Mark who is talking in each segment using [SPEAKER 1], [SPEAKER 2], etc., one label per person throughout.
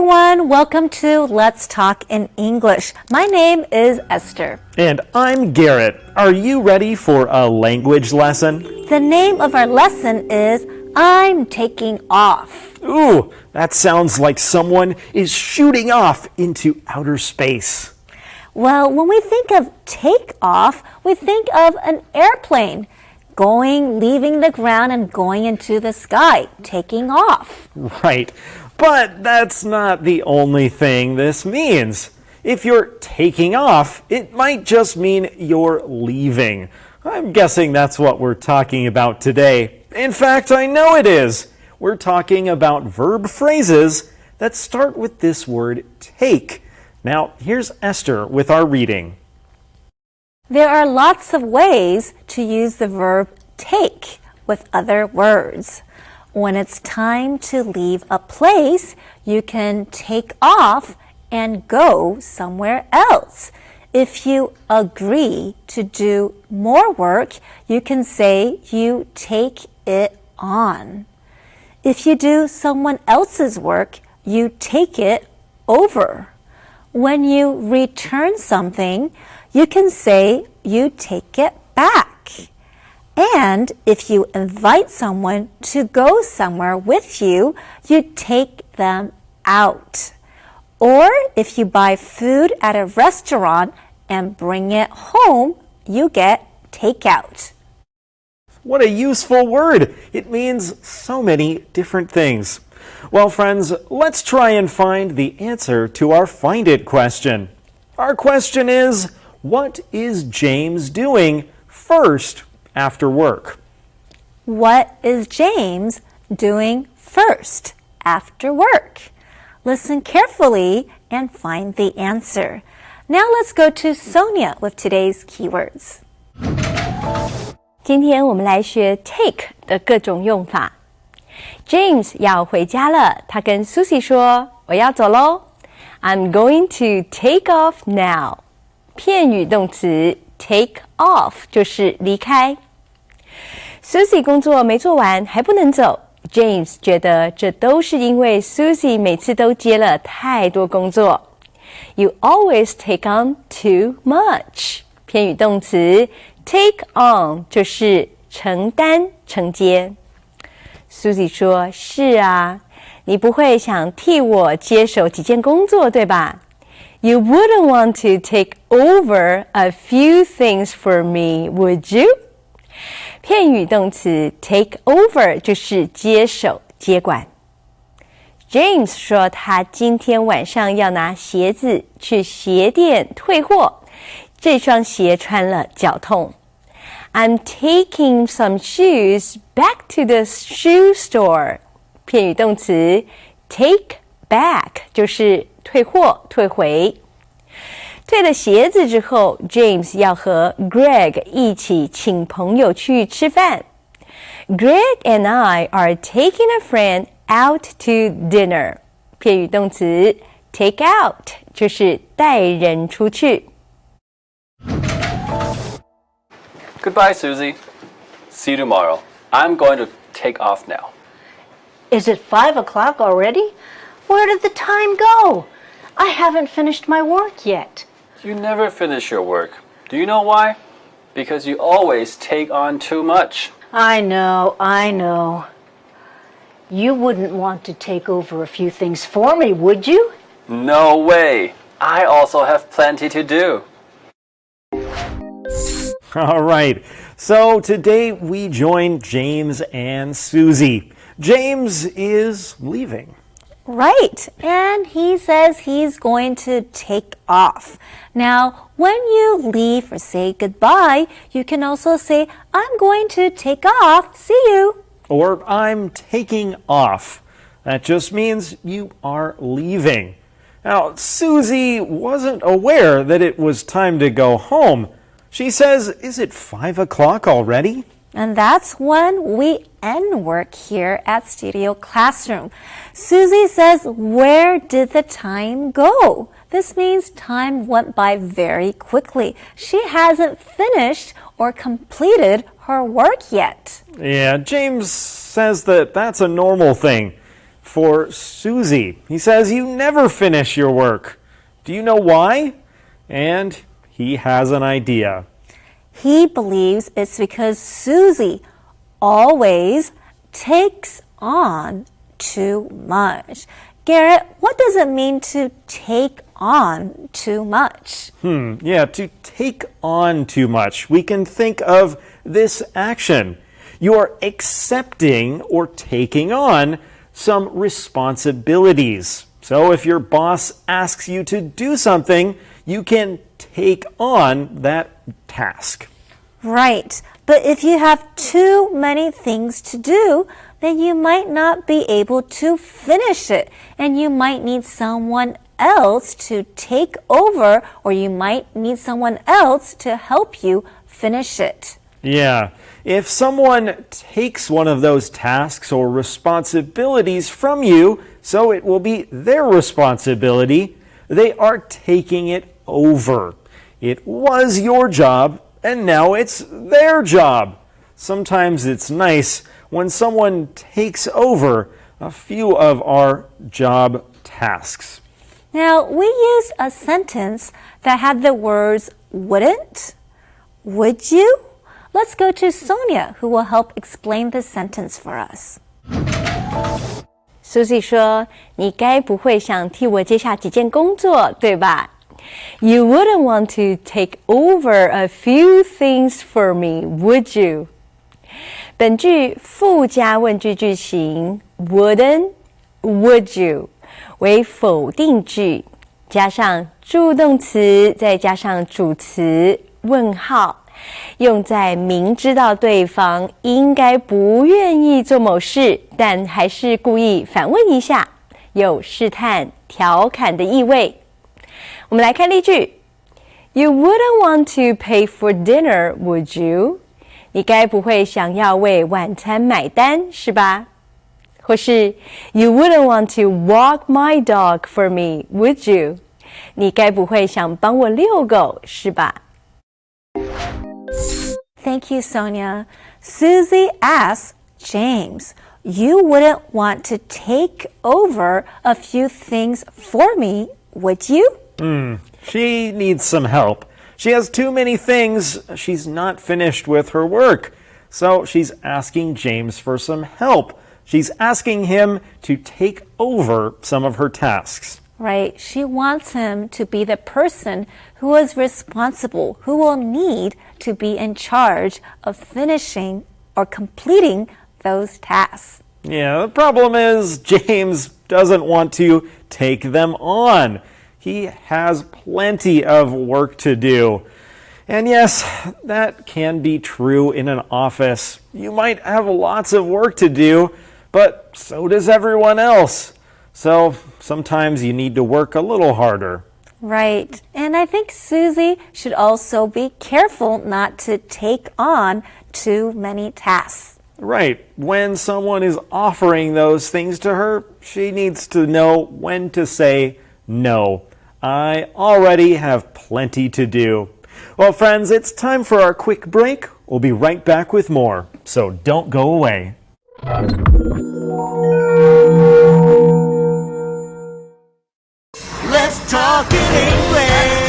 [SPEAKER 1] everyone. Welcome to Let's Talk in English. My name is Esther.
[SPEAKER 2] And I'm Garrett. Are you ready for a language lesson?
[SPEAKER 1] The name of our lesson is I'm Taking Off.
[SPEAKER 2] Ooh, that sounds like someone is shooting off into outer space.
[SPEAKER 1] Well, when we think of take off, we think of an airplane going, leaving the ground and going into the sky, taking off.
[SPEAKER 2] Right, but that's not the only thing this means. If you're taking off, it might just mean you're leaving. I'm guessing that's what we're talking about today. In fact, I know it is. We're talking about verb phrases that start with this word take. Now, here's Esther with our reading.
[SPEAKER 1] There are lots of ways to use the verb take with other words. When it's time to leave a place, you can take off and go somewhere else. If you agree to do more work, you can say you take it on. If you do someone else's work, you take it over. When you return something, you can say you take it back. And if you invite someone to go somewhere with you, you take them out. Or if you buy food at a restaurant and bring it home, you get takeout.
[SPEAKER 2] What a useful word! It means so many different things. Well, friends, let's try and find the answer to our Find It question. Our question is, what is James doing first after work?
[SPEAKER 1] What is James doing first after work? Listen carefully and find the answer. Now let's go to Sonia with today's keywords.
[SPEAKER 3] 今天我们来学 take 的各种用法。James 要回家了，他跟 Susie 说：“我要走喽 ，I'm going to take off now。”片语动词 take off 就是离开。Susie 工作没做完还不能走 ，James 觉得这都是因为 Susie 每次都接了太多工作。You always take on too much。片语动词 take on 就是承担、承接。Susie 说：“是啊，你不会想替我接手几件工作，对吧？” You wouldn't want to take over a few things for me, would you? 片语动词 take over 就是接手、接管。James 说他今天晚上要拿鞋子去鞋店退货，这双鞋穿了脚痛。I'm taking some shoes back to the shoe store. 片语动词 take back 就是退货、退回。退了鞋子之后 ，James 要和 Greg 一起请朋友去吃饭。Greg and I are taking a friend out to dinner. 片语动词 take out 就是带人出去。
[SPEAKER 4] Goodbye, Susie. See you tomorrow. I'm going to take off now.
[SPEAKER 5] Is it 5 o'clock already? Where did the time go? I haven't finished my work yet.
[SPEAKER 4] You never finish your work. Do you know why? Because you always take on too much.
[SPEAKER 5] I know. You wouldn't want to take over a few things for me, would you?
[SPEAKER 4] No way. I also have plenty to do.
[SPEAKER 2] All right, so today we join James and Susie. James is leaving.
[SPEAKER 1] Right, and he says he's going to take off. Now, when you leave or say goodbye, you can also say, I'm going to take off, see you.
[SPEAKER 2] Or I'm taking off. That just means you are leaving. Now, Susie wasn't aware that it was time to go home. She says, is it 5 o'clock already?
[SPEAKER 1] And that's when we end work here at Studio Classroom. Susie says, where did the time go? This means time went by very quickly. She hasn't finished or completed her work yet.
[SPEAKER 2] Yeah, James says that that's a normal thing. for Susie. He says you never finish your work. Do you know why? And he has an idea.
[SPEAKER 1] He believes it's because Susie always takes on too much. Garrett, what does it mean to take on too much?
[SPEAKER 2] Yeah, to take on too much. We can think of this action. You are accepting or taking on some responsibilities. So if your boss asks you to do something, you can take on that task.
[SPEAKER 1] Right. But if you have too many things to do, then you might not be able to finish it. And you might need someone else to take over, or you might need someone else to help you finish it.
[SPEAKER 2] Yeah. If someone takes one of those tasks or responsibilities from you, so it will be their responsibility, they are taking it over. It was your job, and now it's their job. Sometimes it's nice when someone takes over a few of our job tasks.
[SPEAKER 1] Now, we used a sentence that had the words wouldn't, would you? Let's go to Sonia, who will help explain this sentence for us.
[SPEAKER 3] Susie 说：“你该不会想替我接下几件工作，对吧？” You wouldn't want to take over a few things for me, would you? 本句附加问句句型 wouldn't, would you 为否定句，加上助动词，再加上主词问号，用在明知道对方应该不愿意做某事，但还是故意反问一下，有试探、调侃的意味。我们来看例句 You wouldn't want to pay for dinner, would you? 你该不会想要为晚餐买单，是吧？或是 You wouldn't want to walk my dog for me, would you? 你该不会想帮我遛狗，是吧？
[SPEAKER 1] Thank you, Sonia. Susie asks James, you wouldn't want to take over a few things for me, would you?
[SPEAKER 2] She needs some help. She has too many things. She's not finished with her work. So she's asking James for some help. She's asking him to take over some of her tasks.
[SPEAKER 1] Right. She wants him to be the person who is responsible, who will need to be in charge of finishing or completing those tasks.
[SPEAKER 2] Yeah, the problem is James doesn't want to take them on. He has plenty of work to do. And yes, that can be true in an office. You might have lots of work to do, but so does everyone else. So sometimes you need to work a little harder.
[SPEAKER 1] Right. And I think Susie should also be careful not to take on too many tasks.
[SPEAKER 2] Right. When someone is offering those things to her, she needs to know when to say no. I already have plenty to do. Well, friends, it's time for our quick break. We'll be right back with more, so don't go away.
[SPEAKER 6] Let's talk in English.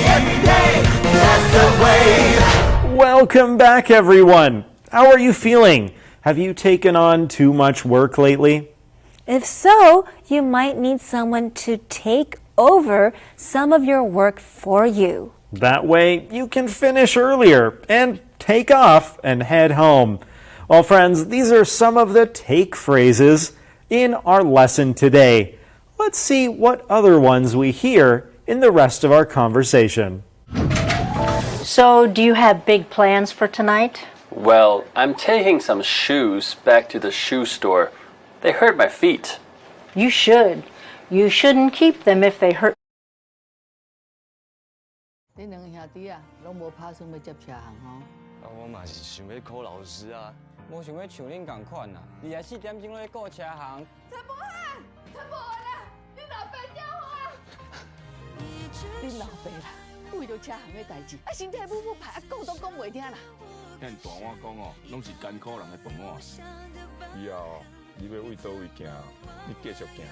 [SPEAKER 6] Every day. That's the way.
[SPEAKER 2] Welcome back, everyone. How are you feeling? Have you taken on too much work lately?
[SPEAKER 1] If so, you might need someone to take over some of your work for you.
[SPEAKER 2] That way, you can finish earlier and take off and head home. Well, friends, these are some of the take phrases in our lesson today. Let's see what other ones we hear in the rest of our conversation.
[SPEAKER 5] So, do you have big plans for tonight?
[SPEAKER 4] Well, I'm taking some shoes back to the shoe store. They hurt my feet.
[SPEAKER 5] You should. You shouldn't keep them if they hurt.
[SPEAKER 7] 恁两兄弟啊，拢无打算要接车行吼？
[SPEAKER 8] 我嘛是想要考老师啊，无想要像恁共款啊，24点钟咧顾车行。
[SPEAKER 9] 陈柏翰，陈柏翰啊，你老爸叫我啊！
[SPEAKER 7] 恁老爸啦，为着车行的代志，身体母排，讲都讲袂听啦。
[SPEAKER 10] 向大碗讲哦，拢是艰苦人的饭碗。以后你要为倒位行，你继续行。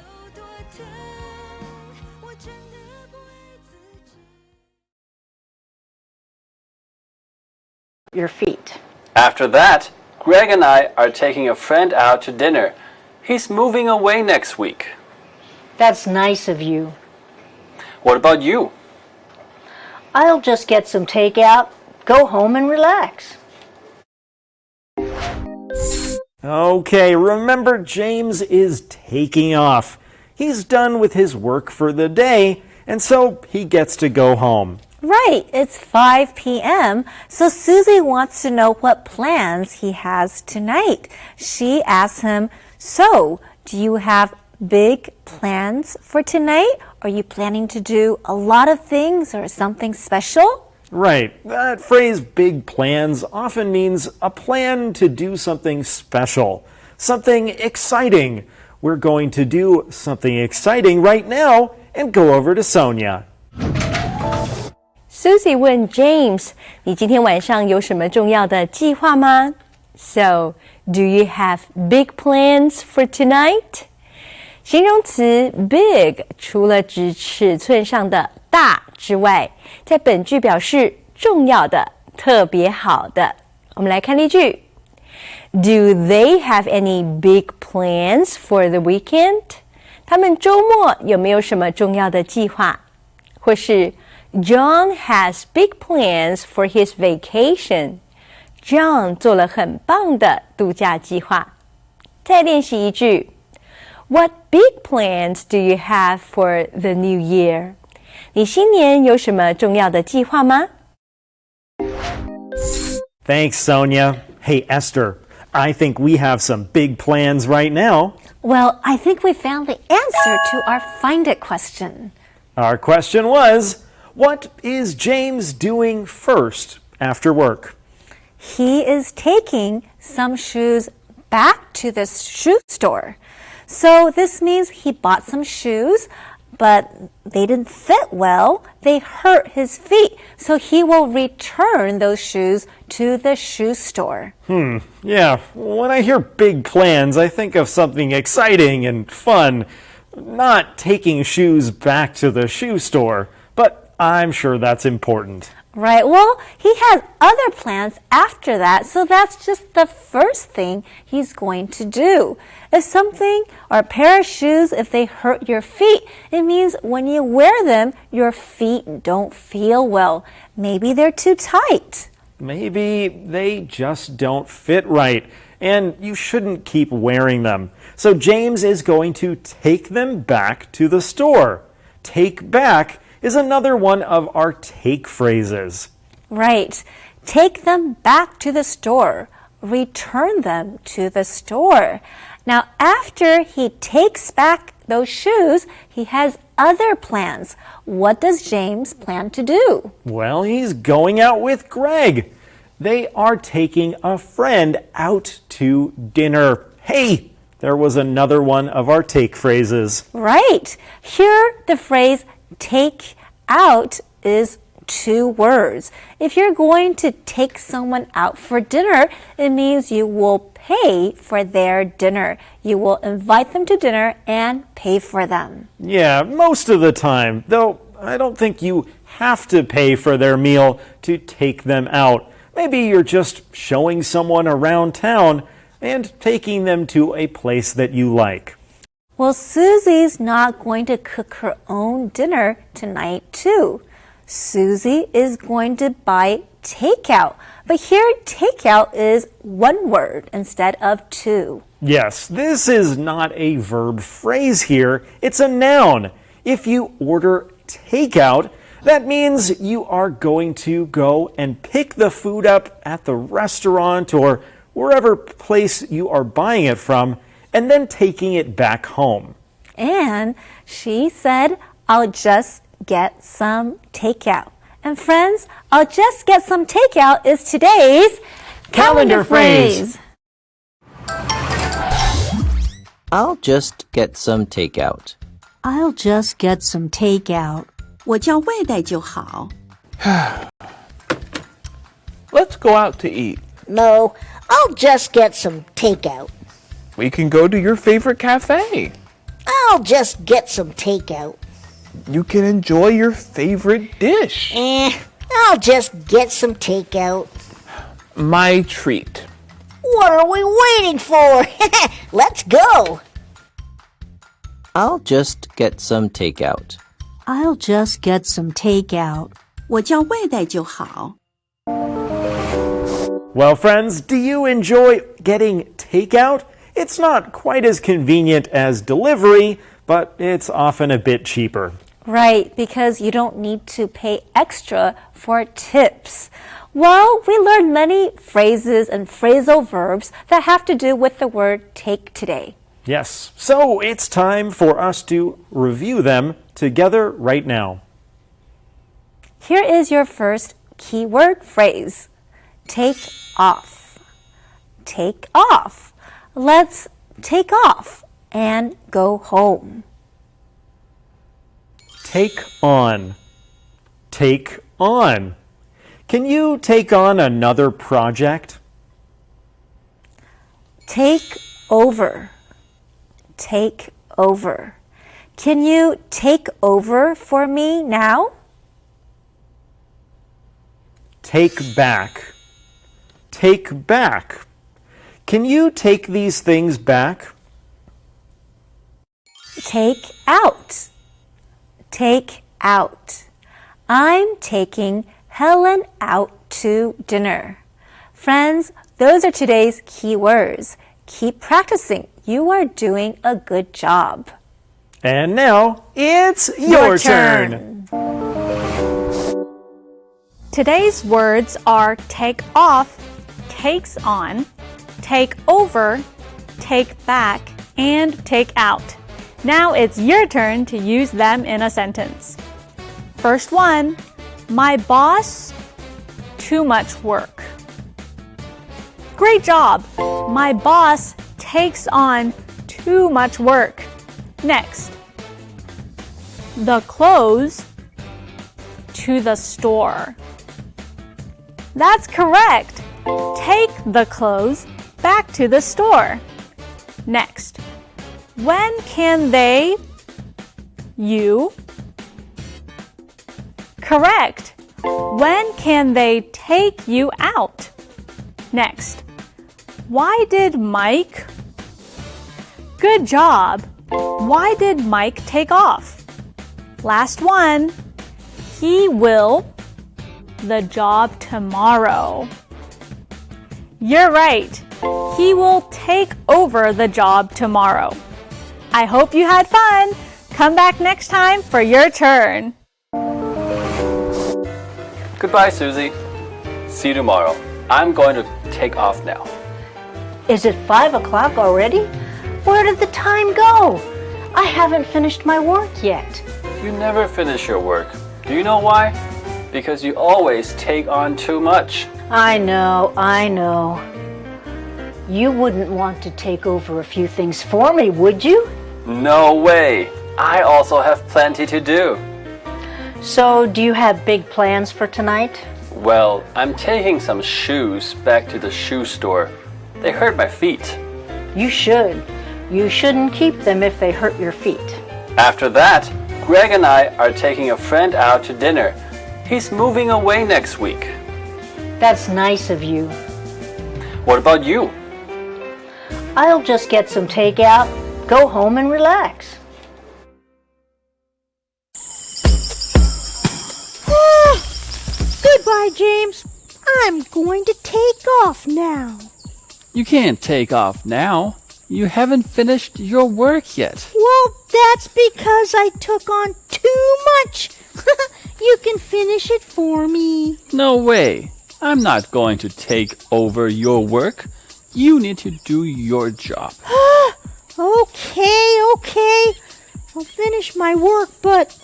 [SPEAKER 5] Your feet.
[SPEAKER 4] After that, Greg and I are taking a friend out to dinner. He's moving away next week.
[SPEAKER 5] That's nice of you.
[SPEAKER 4] What about you?
[SPEAKER 5] I'll just get some takeout, go home and relax.
[SPEAKER 2] Okay, remember James is taking off. He's done with his work for the day, and so he gets to go home.
[SPEAKER 1] Right, it's 5 p.m., so Susie wants to know what plans he has tonight. She asks him, "So, do you have big plans for tonight? Are you planning to do a lot of things or something special?"
[SPEAKER 2] Right, that phrase big plans often means a plan to do something special, something exciting. We're going to do something exciting right now and go over to Sonia.
[SPEAKER 3] Susie 问 James：“ 你今天晚上有什么重要的计划吗？” So, do you have big plans for tonight? 形容词 big 除了指尺寸上的大之外，在本句表示重要的、特别好的。我们来看例句 ：Do they have any big plans for the weekend? 他们周末有没有什么重要的计划？或是John has big plans for his vacation. John 做了很棒的度假计划。再练习一句 What big plans do you have for the new year? 你新年有什么重要的计划吗？
[SPEAKER 2] Thanks, Sonia. Hey, Esther, I think we have some big plans right now.
[SPEAKER 1] Well, I think we found the answer to our Find It question.
[SPEAKER 2] Our question was, what is James doing first after work?
[SPEAKER 1] He is taking some shoes back to the shoe store. So this means he bought some shoes, but they didn't fit well. They hurt his feet. So he will return those shoes to the shoe store.
[SPEAKER 2] Yeah, when I hear big plans, I think of something exciting and fun, not taking shoes back to the shoe store. But I'm sure that's important.
[SPEAKER 1] Right. Well, he has other plans after that, so that's just the first thing he's going to do. If something or a pair of shoes, if they hurt your feet, it means when you wear them, your feet don't feel well. Maybe they're too tight.
[SPEAKER 2] Maybe they just don't fit right, and you shouldn't keep wearing them. So James is going to take them back to the store. Take back is another one of our take phrases.
[SPEAKER 1] Right. Take them back to the store. Return them to the store. Now, after he takes back those shoes, he has other plans. What does James plan to do?
[SPEAKER 2] Well, he's going out with Greg. They are taking a friend out to dinner. Hey, there was another one of our take phrases.
[SPEAKER 1] Right. Here, the phrase take out is 2 words. If you're going to take someone out for dinner, it means you will pay for their dinner. You will invite them to dinner and pay for them.
[SPEAKER 2] Yeah, most of the time, though I don't think you have to pay for their meal to take them out. Maybe you're just showing someone around town and taking them to a place that you like.
[SPEAKER 1] Well, Susie's not going to cook her own dinner tonight, too. Susie is going to buy takeout. But here, takeout is 1 word instead of 2.
[SPEAKER 2] Yes, this is not a verb phrase here. It's a noun. If you order takeout, that means you are going to go and pick the food up at the restaurant or wherever place you are buying it from, and then taking it back home.
[SPEAKER 1] And she said, I'll just get some takeout. And friends, I'll just get some takeout is today's calendar phrase.
[SPEAKER 11] I'll just get some takeout.
[SPEAKER 5] I'll just get some takeout.
[SPEAKER 12] 我叫外带就好。
[SPEAKER 10] Let's go out to eat.
[SPEAKER 5] No, I'll just get some takeout.
[SPEAKER 10] We can go to your favorite cafe.
[SPEAKER 5] I'll just get some takeout.
[SPEAKER 10] You can enjoy your favorite dish.
[SPEAKER 5] I'll just get some takeout.
[SPEAKER 10] My treat.
[SPEAKER 5] What are we waiting for? Let's go.
[SPEAKER 11] I'll just get some takeout.
[SPEAKER 12] I'll just get some takeout. 我叫外带就好。
[SPEAKER 2] Well, friends, do you enjoy getting takeout? It's not quite as convenient as delivery, but it's often a bit cheaper.
[SPEAKER 1] Right, because you don't need to pay extra for tips. Well, we learned many phrases and phrasal verbs that have to do with the word take today.
[SPEAKER 2] Yes, so it's time for us to review them together right now.
[SPEAKER 1] Here is your first keyword phrase. Take off. Take off. Let's take off and go home.
[SPEAKER 2] Take on. Take on. Can you take on another project?
[SPEAKER 1] Take over. Take over. Can you take over for me now?
[SPEAKER 2] Take back. Take back. Can you take these things back?
[SPEAKER 1] Take out. Take out. I'm taking Helen out to dinner. Friends, those are today's key words. Keep practicing. You are doing a good job.
[SPEAKER 2] And now it's your turn.
[SPEAKER 13] Today's words are take off, takes on, take over, take back, and take out. Now it's your turn to use them in a sentence. First one, my boss, too much work. Great job! My boss takes on too much work. Next, the clothes to the store. That's correct. Take the clothes back to the store. Next, when can they? You? Correct. When can they take you out? Next, why did Mike? Good job. Why did Mike take off? Last one, he will the job tomorrow. You're right. He will take over the job tomorrow. I hope you had fun. Come back next time for your turn.
[SPEAKER 4] Goodbye, Susie. See you tomorrow. I'm going to take off now.
[SPEAKER 5] Is it 5 o'clock already? Where did the time go? I haven't finished my work yet.
[SPEAKER 4] You never finish your work. Do you know why? Because you always take on too much.
[SPEAKER 5] I know. You wouldn't want to take over a few things for me, would you?
[SPEAKER 4] No way. I also have plenty to do.
[SPEAKER 5] So, do you have big plans for tonight?
[SPEAKER 4] Well, I'm taking some shoes back to the shoe store. They hurt my feet.
[SPEAKER 5] You should. You shouldn't keep them if they hurt your feet.
[SPEAKER 4] After that, Greg and I are taking a friend out to dinner. He's moving away next week.
[SPEAKER 5] That's nice of you.
[SPEAKER 4] What about you?
[SPEAKER 5] I'll just get some takeout, go home and relax.
[SPEAKER 12] Goodbye, James. I'm going to take off now.
[SPEAKER 14] You can't take off now. You haven't finished your work yet.
[SPEAKER 12] Well, that's because I took on too much. You can finish it for me.
[SPEAKER 14] No way. I'm not going to take over your work. You need to do your job.
[SPEAKER 12] Okay. I'll finish my work, but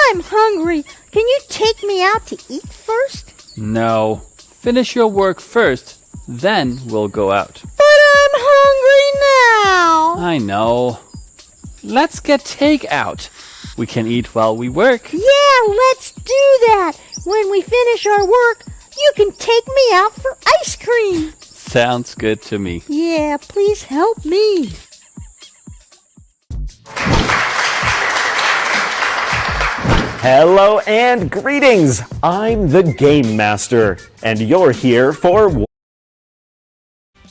[SPEAKER 12] I'm hungry. Can you take me out to eat first?
[SPEAKER 14] No. Finish your work first, then we'll go out.
[SPEAKER 12] But I'm hungry now.
[SPEAKER 14] I know. Let's get takeout. We can eat while we work.
[SPEAKER 12] Yeah, let's do that. When we finish our work, you can take me out for ice cream.
[SPEAKER 14] Sounds good to me.
[SPEAKER 12] Yeah, please help me.
[SPEAKER 2] Hello and greetings. I'm the Game Master, and you're here for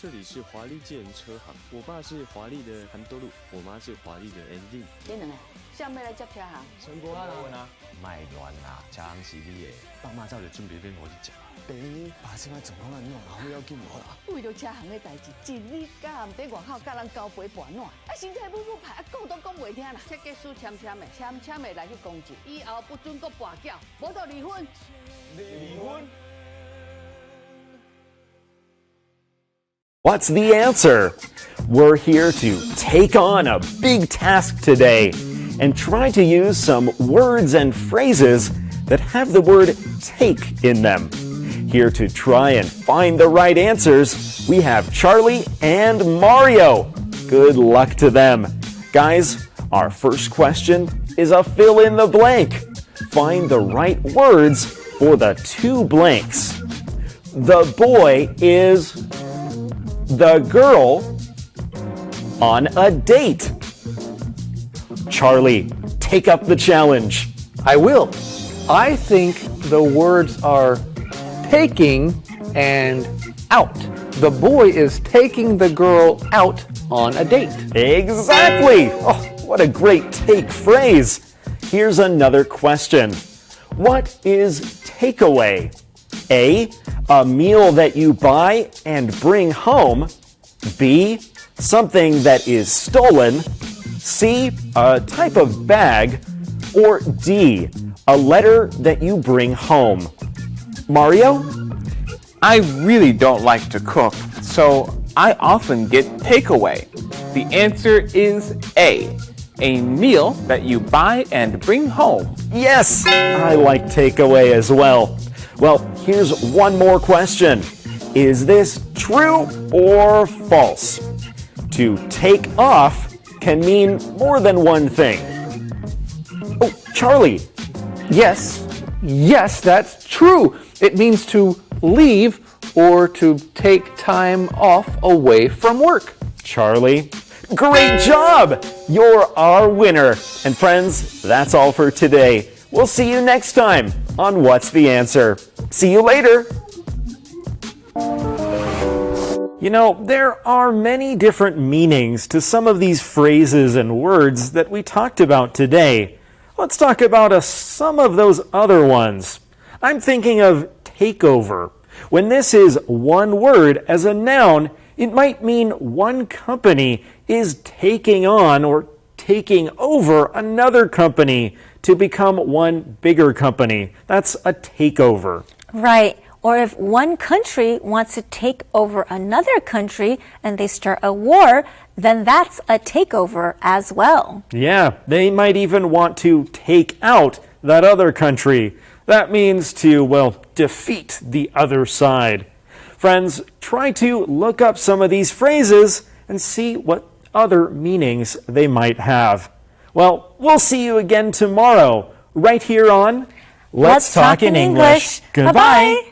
[SPEAKER 15] 这里是华丽健车行，我爸是华丽的韩多路，我妈是华丽的 MV。
[SPEAKER 7] 你两个啥物来接车行？
[SPEAKER 15] 陈伯啊，卖乱啦，车行是你的，爸妈早就准备要我去食。爸，爸现在状况安怎？好要紧无啦？
[SPEAKER 7] 为了车行的代志，一日甲暗在外口甲人交陪伴暖，身体母派，讲都讲袂听啦。设计师签的来去公证，以后不准阁跋筊，无就离婚。
[SPEAKER 15] 离婚？
[SPEAKER 2] What's the answer? We're here to take on a big task today and try to use some words and phrases that have the word take in them. Here to try and find the right answers, we have Charlie and Mario. Good luck to them. Guys, our first question is a fill in the blank. Find the right words for the two blanks. The boy is the girl on a date. Charlie, take up the challenge.
[SPEAKER 16] I will. I think the words are taking and out. The boy is taking the girl out on a date.
[SPEAKER 2] Exactly. Oh, what a great take phrase. Here's another question. What is takeaway? A meal that you buy and bring home. B, something that is stolen. C, a type of bag. Or D, a letter that you bring home. Mario?
[SPEAKER 17] I really don't like to cook, so I often get takeaway. The answer is A meal that you buy and bring home.
[SPEAKER 2] Yes, I like takeaway as well. Well, here's one more question. Is this true or false? To take off can mean more than one thing. Oh, Charlie.
[SPEAKER 16] Yes, that's true. It means to leave or to take time off away from work.
[SPEAKER 2] Charlie, great job! You're our winner. And friends, that's all for today. We'll see you next time on What's the Answer. See you later. You know, there are many different meanings to some of these phrases and words that we talked about today. Let's talk about some of those other ones. I'm thinking of takeover. When this is one word as a noun, it might mean one company is taking on or taking over another company to become one bigger company. That's a takeover.
[SPEAKER 1] Right. Or if one country wants to take over another country and they start a war, then that's a takeover as well.
[SPEAKER 2] Yeah, they might even want to take out that other country. That means to, well, defeat the other side. Friends, try to look up some of these phrases and see what other meanings they might have. Well, we'll see you again tomorrow, right here on Let's Talk in English. Goodbye.